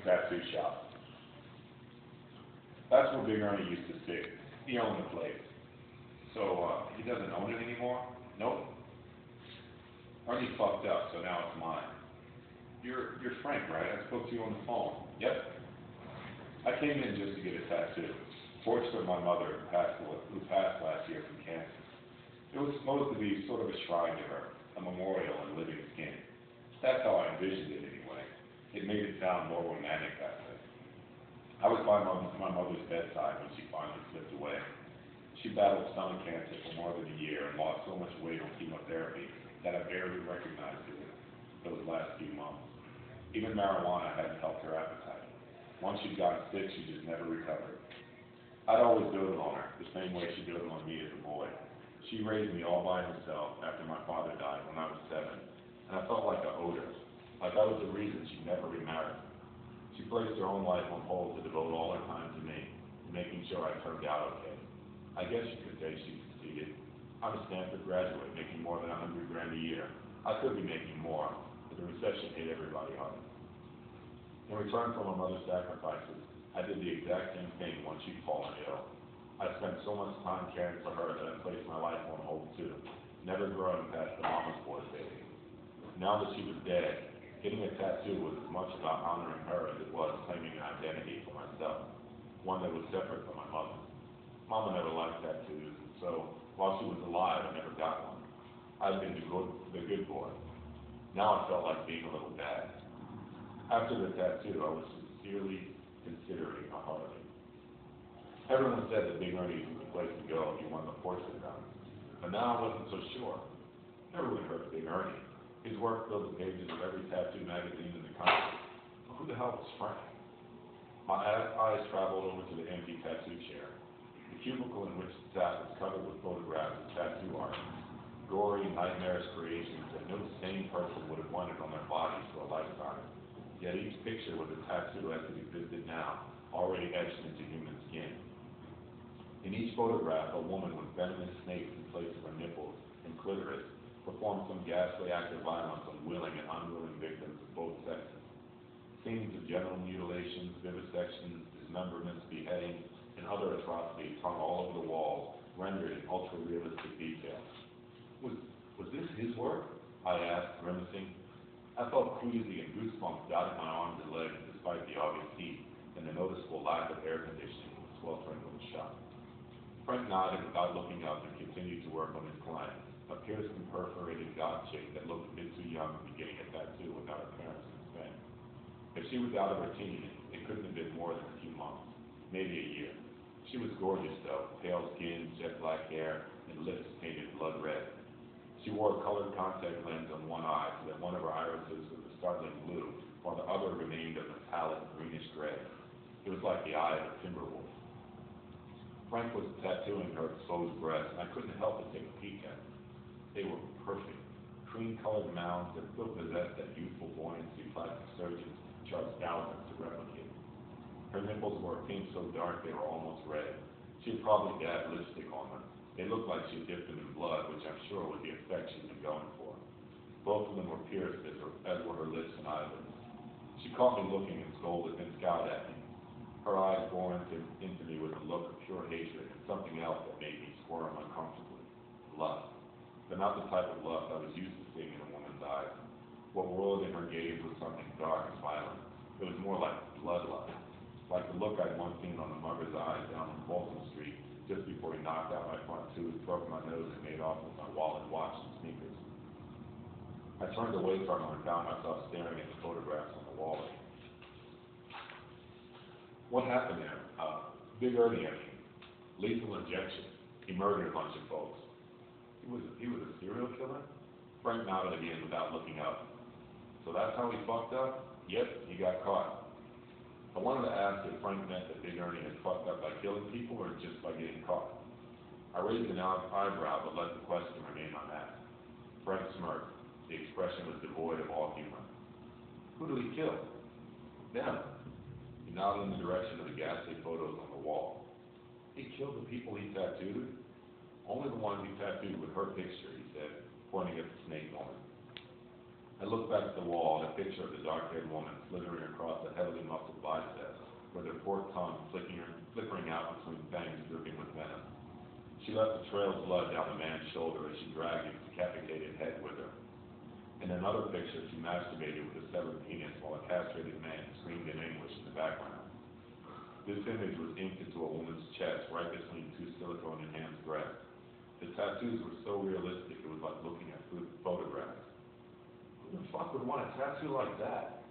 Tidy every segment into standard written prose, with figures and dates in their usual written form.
tattoo shop. That's where Big Ernie used to sit. He owned the place. So, he doesn't own it anymore? Nope. Ernie fucked up, so now it's mine. You're Frank, right? I spoke to you on the phone. Yep. I came in just to get a tattoo. Fortunately, my mother who passed last year from cancer. It was supposed to be sort of a shrine to her, a memorial in living skin. That's how I envisioned it anyway. It made it sound more romantic that way. I was by my mother's bedside when she finally slipped away. She battled stomach cancer for more than a year and lost so much weight on chemotherapy that I barely recognized it those last few months. Even marijuana hadn't helped her appetite. Once she'd gotten sick, she just never recovered. I'd always doted on her, the same way she doted on me as a boy. She raised me all by herself after my father died when I was 7, and I felt like I owed her, like I was the reason she never remarried. She placed her own life on hold to devote all her time to me, making sure I turned out okay. I guess you could say she succeeded. I'm a Stanford graduate, making more than $100 grand a year. I could be making more, but the recession hit everybody hard. In return for my mother's sacrifices, I did the exact same thing once she'd fallen ill. I spent so much time caring for her that I placed my life on hold too, never growing past the mama's boy phase. Now that she was dead, getting a tattoo was as much about honoring her as it was claiming an identity for myself, one that was separate from my mother. Mama never liked tattoos, so while she was alive, I never got one. I'd been the good boy. Now I felt like being a little bad. After the tattoo, I was sincerely considering a holiday. Everyone said that Big Ernie's was the place to go if you wanted a portrait done, but now I wasn't so sure. Everyone heard of Big Ernie. His work filled the pages of every tattoo magazine in the country. But who the hell was Frank? My eyes traveled over to the empty tattoo chair. The cubicle in which it sat was covered with photographs of tattoo artists, gory, nightmarish creations that no sane person would have wanted on their bodies for a lifetime. Yet each picture was a tattoo as it existed now, already etched into human skin. In each photograph, a woman with venomous snakes in place of her nipples and clitoris performed some ghastly act of violence on willing and unwilling victims of both sexes. Scenes of genital mutilations, vivisections, dismemberments, beheadings, and other atrocities hung all over the walls, rendered in ultra-realistic detail. Was this his work? I asked, grimacing. I felt queasy and goosebumps dotted my arms and legs despite the obvious heat and the noticeable lack of air conditioning sweltering from the shop. Frank nodded without looking up and continued to work on his client, a pierced and perforated goth chick that looked a bit too young to be getting a tattoo without her parents in Spain. If she was out of her teens, it couldn't have been more than a few months, maybe a year. She was gorgeous though, pale skin, jet black hair, and lips painted blood red. She wore a colored contact lens on one eye so that one of her irises was a startling blue, while the other remained of a pallid greenish gray. It was like the eye of a timber wolf. Frank was tattooing her exposed breasts, and I couldn't help but take a peek at them. They were perfect, cream-colored mounds that still possessed that youthful buoyancy plastic surgeons charged thousands to replicate. Her nipples were pink so dark they were almost red. She had probably dabbed lipstick on them. They looked like she had dipped them in blood, which I'm sure was the effect she'd been going for. Both of them were pierced, as were her lips and eyelids. She caught me looking and scolded and scowled at me. Her eyes bore into me with a look of pure hatred and something else that made me squirm uncomfortably. Lust. But not the type of lust I was used to seeing in a woman's eyes. What whirled in her gaze was something dark and violent. It was more like bloodlust, like the look I'd once seen on a mugger's eyes down on Folsom Street just before he knocked out my front tooth, broke my nose, and made off with my wallet, watch, and sneakers. I turned away from her and found myself staring at the photographs on the wall. What happened there? Big Ernie, I mean. Lethal injection. He murdered a bunch of folks. He was a serial killer? Frank nodded again without looking up. So that's how he fucked up? Yep, he got caught. I wanted to ask if Frank meant that Big Ernie had fucked up by killing people or just by getting caught. I raised an eyebrow but let the question remain unasked. Frank smirked. The expression was devoid of all humor. Who did he kill? Them. He nodded in the direction of the ghastly photos on the wall. He killed the people he tattooed? Only the ones he tattooed with her picture, he said, pointing at the snake woman. I looked back at the wall at a picture of the dark-haired woman slithering across the heavily muscled biceps, with her forked tongue flickering out between fangs dripping with venom. She left a trail of blood down the man's shoulder as she dragged his decapitated head with her. In another picture, she masturbated with a severed penis while a castrated man screamed in English in the background. This image was inked into a woman's chest right between two silicone-enhanced breasts. The tattoos were so realistic it was like looking at photographs. Who the fuck would want a tattoo like that?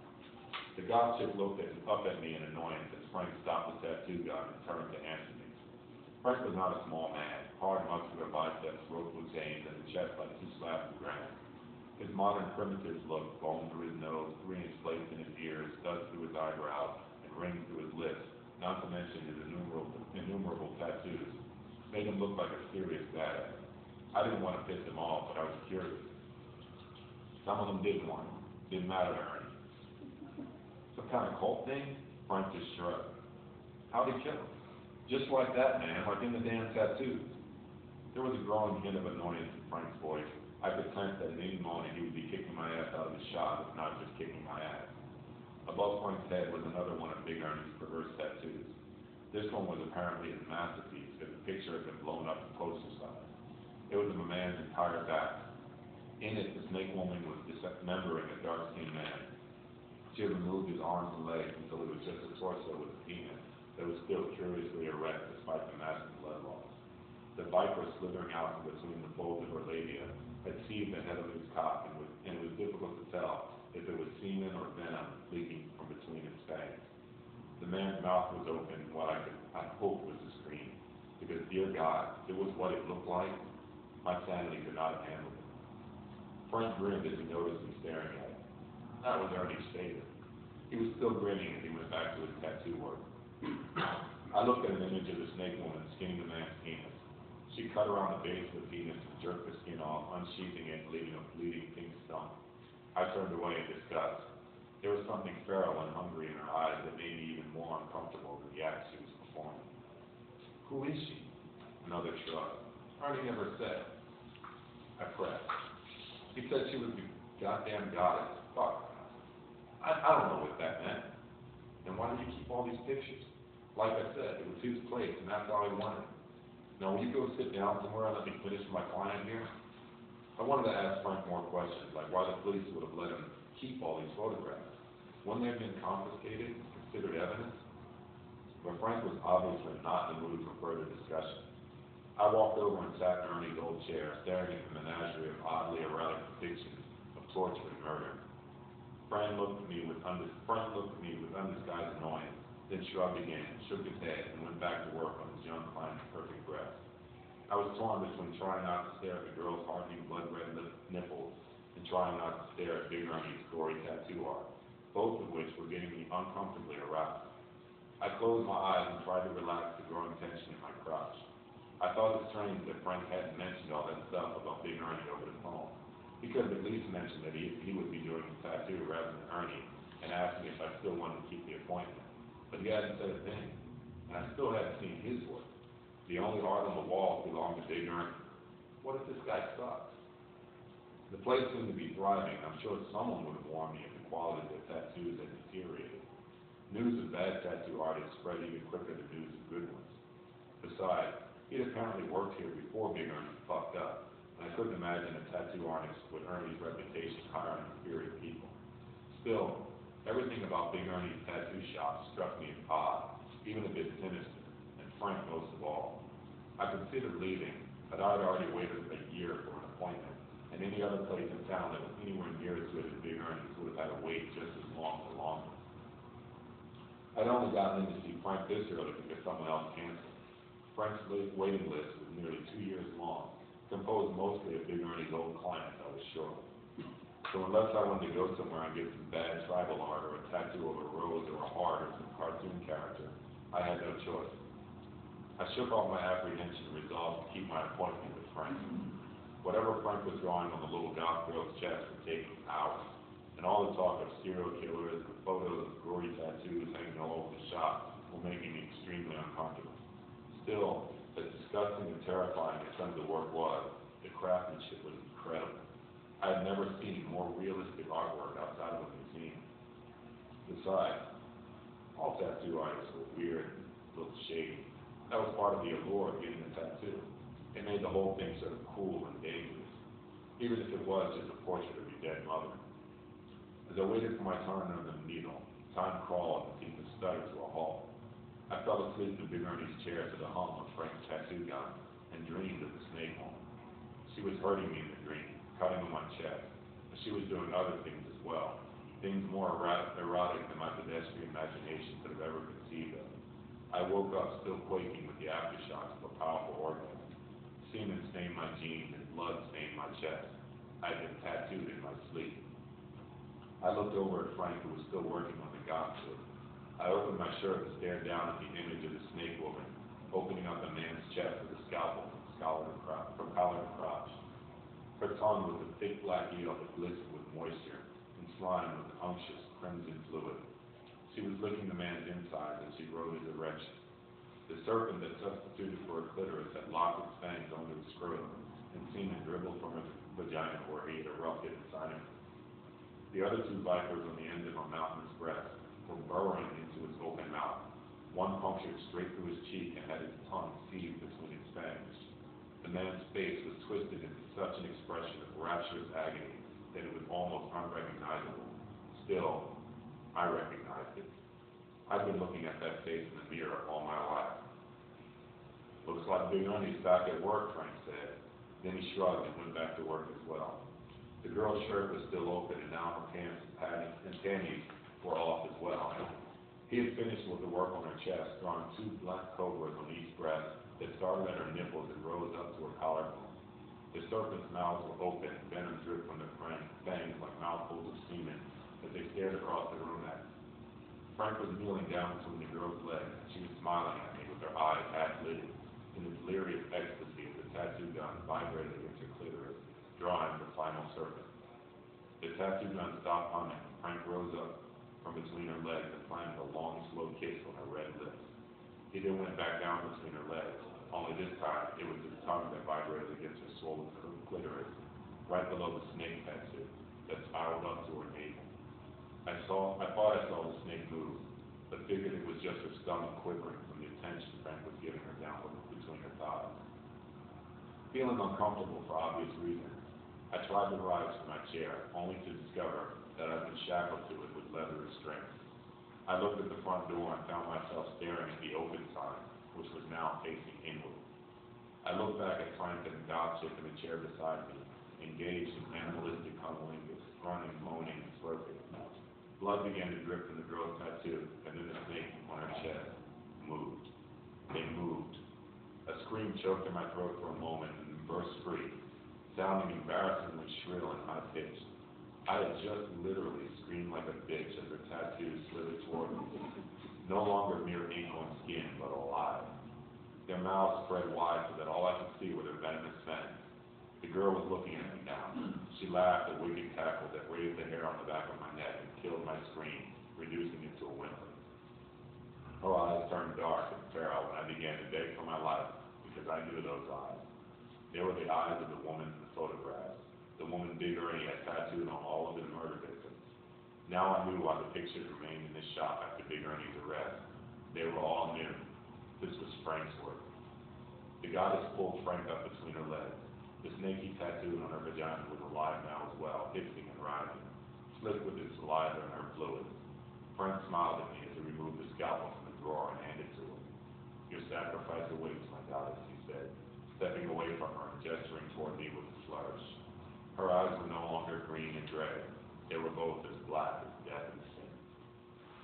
The goth chick looked up at me in annoyance as Frank stopped the tattoo gun and turned to answer me. Frank was not a small man, hard muscular biceps, rotund veins, and a chest like 2 slabs of granite. His modern primitive look, bone through his nose, 3-inch plates in his ears, studs through his eyebrows, and rings through his lips, not to mention his innumerable tattoos, made him look like a serious badass. I didn't want to piss him off, but I was curious. Some of them did want him. Didn't matter to Ernie. Some kind of cult thing? Frank just shrugged. How'd he kill him? Just like that, man, like in the damn tattoos. There was a growing hint of annoyance in Frank's voice. I could sense that at any moment he would be kicking my ass out of the shop, if not just kicking my ass. Above Frank's head was another one of Big Ernie's perverse tattoos. This one was apparently his masterpiece, because the picture had been blown up to poster size. It was of a man's entire back. In it, the snake woman was dismembering a dark-skinned man. She had removed his arms and legs until it was just a torso with a penis that was still curiously erect despite the massive blood loss. The viper slithering out from between the folds of her labia had seized the head of his cock, and it was difficult to tell if it was semen or venom leaking from between its fangs. The man's mouth was open in what I hoped was a scream, because, dear God, if it was what it looked like, my sanity could not have handled it. Frank grinned as he noticed me staring at him. That was Ernie's favorite. He was still grinning as he went back to his tattoo work. I looked at an image of the snake woman skinning the man's penis. She cut around the base of the penis and jerked the skin off, unsheathing it and leaving a bleeding pink stump. I turned away in disgust. There was something feral and hungry in her eyes that made me even more uncomfortable than the act she was performing. Who is she? Another shrug. Ernie never said. I pressed. He said she was the goddamn goddess. Fuck. I don't know what that meant. And why did you keep all these pictures? Like I said, it was his place, and that's all he wanted. Now, will you go sit down somewhere and let me finish my client here? I wanted to ask Frank more questions, like why the police would have let him keep all these photographs. Wouldn't they have been confiscated and considered evidence? But Frank was obviously not in the mood for further discussion. I walked over and sat in Ernie's old chair, staring at the menagerie of oddly erotic depictions of torture and murder. Frank looked at me with undisguised annoyance, then shrugged again, shook his head, and went back to work on his young client's perfect breast. I was torn between trying not to stare at the girl's hardening blood-red nipples and trying not to stare at Big Ernie's gory tattoo art, both of which were getting me uncomfortably aroused. I closed my eyes and tried to relax the growing tension in my crotch. I thought it strange that Frank hadn't mentioned all that stuff about Big Ernie over the phone. He could have at least mentioned that he would be doing the tattoo rather than Ernie, and asked me if I still wanted to keep the appointment. But he hadn't said a thing, and I still hadn't seen his work. The only art on the walls belonged to Big Ernie. What if this guy sucks? The place seemed to be thriving. I'm sure someone would have warned me if the quality of the tattoos had deteriorated. News of bad tattoo artists spread even quicker than news of good ones. Besides, he'd apparently worked here before Big Ernie fucked up, and I couldn't imagine a tattoo artist would earn his reputation hiring inferior people. Still, everything about Big Ernie's tattoo shop struck me as odd, even a bit sinister, and Frank most of all. I considered leaving, but I'd already waited a year for an appointment, and any other place in town that was anywhere near as good as Big Ernie's would have had to wait just as long or longer. I'd only gotten in to see Frank this early because someone else canceled. Frank's waiting list was nearly 2 years long, composed mostly of Big Ernie's old clients, I was sure. So unless I wanted to go somewhere and get some bad tribal art or a tattoo of a rose or a heart or some cartoon character, I had no choice. I shook off my apprehension and resolved to keep my appointment with Frank. Whatever Frank was drawing on the little goth girl's chest would take hours, and all the talk of serial killers and photos of gory tattoos hanging all over the shop were making me extremely uncomfortable. Still, as disgusting and terrifying as some of the work was, the craftsmanship was incredible. I had never seen more realistic artwork outside of a museum. Besides, all tattoo artists were weird and a little shady. That was part of the allure of getting a tattoo. It made the whole thing sort of cool and dangerous, even if it was just a portrait of your dead mother. As I waited for my turn on the needle, time crawled and seemed to stutter to a halt. I fell asleep in Big Ernie's chair to the hum of Frank's tattoo gun and dreamed of the snake woman. She was hurting me in the dream, cutting on my chest, but she was doing other things as well, things more erotic than my pedestrian imagination could have ever conceived of. I woke up still quaking with the aftershocks of a powerful orgasm. Semen stained my jeans and blood stained my chest. I had been tattooed in my sleep. I looked over at Frank, who was still working on the gun suit. I opened my shirt and stared down at the image of the snake woman, opening up a man's chest with a scalpel from collar to crotch. Her tongue was a thick black eel that glistened with moisture and slimed with unctuous crimson fluid. She was licking the man's insides as she rode his erection. The serpent that substituted for a clitoris had locked its fangs onto his scrotum, and semen dribbled from his vagina where he had erupted inside him. The other two vipers on the end of her mouth and his breast were burrowing into his open mouth. One punctured straight through his cheek and had his tongue seized between its fangs. The man's face was twisted into such an expression of rapturous agony that it was almost unrecognizable. Still, I recognized it. I've been looking at that face in the mirror all my life. Looks like Big Ernie's back at work, Frank said. Then he shrugged and went back to work as well. The girl's shirt was still open, and now her pants and panties were off as well. He had finished with the work on her chest, drawing two black cobras on each breast that started at her nipples and rose up to her collarbone. The serpent's mouths were open, and venom dripped from their fangs like mouthfuls of semen as they stared across the room at me. Frank was kneeling down between the girl's legs, and she was smiling at me with her eyes half-lidded in the delirious ecstasy of the tattoo gun vibrated against her clitoris, drawing the final serpent. The tattoo gun stopped humming, and Frank rose up from between her legs and planted a long, slow kiss on her red lips. He then went back down between her legs, only this time it was his tongue that vibrated against her swollen clitoris, right below the snake tattoo that spiraled up to her navel. I thought I saw the snake move, but figured it was just her stomach quivering from the attention Frank was giving her down between her thighs. Feeling uncomfortable for obvious reasons, I tried to rise from my chair, only to discover that I'd been shackled to it with leather restraints. I looked at the front door and found myself staring at the open sign, which was now facing inward. I looked back at Frank and the godchick in the chair beside me, engaged in animalistic cunnilingus, grunting, moaning, and slurping. Blood began to drip from the girl's tattoo, and then the snake on her chest moved. They moved. A scream choked in my throat for a moment and then burst free, sounding embarrassingly shrill and high-pitched. I had just literally screamed like a bitch as her tattoo slithered toward me. No longer mere ink on skin, but alive. Their mouths spread wide so that all I could see were their venomous fangs. The girl was looking at me now. She laughed a wicked cackle that raised the hair on the back of my neck and killed my scream, reducing it to a whimper. Her eyes turned dark and feral when I began to beg for my life, because I knew those eyes. They were the eyes of the woman in the photographs, the woman Big Ernie had tattooed on all of his murder victims. Now I knew why the pictures remained in this shop after Big Ernie's arrest. They were all new. This was Frank's work. The goddess pulled Frank up between her legs. The snake he tattooed on her vagina was alive now as well, hissing and writhing, slick with his saliva and her fluids. Frank smiled at me as he removed the scalpel from the drawer and handed it to her. Your sacrifice awaits, my goddess, he said, stepping away from her and gesturing toward me with a flourish. Her eyes were no longer green and gray. They were both as black as death and sin.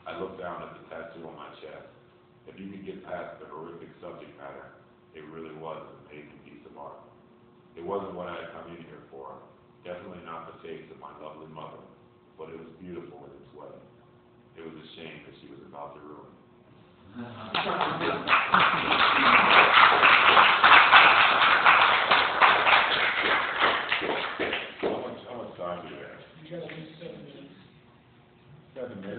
I looked down at the tattoo on my chest. If you could get past the horrific subject matter, it really was an amazing piece of art. It wasn't what I had come in here for, definitely not the face of my lovely mother, but it was beautiful in its way. It was a shame that she was about to ruin it.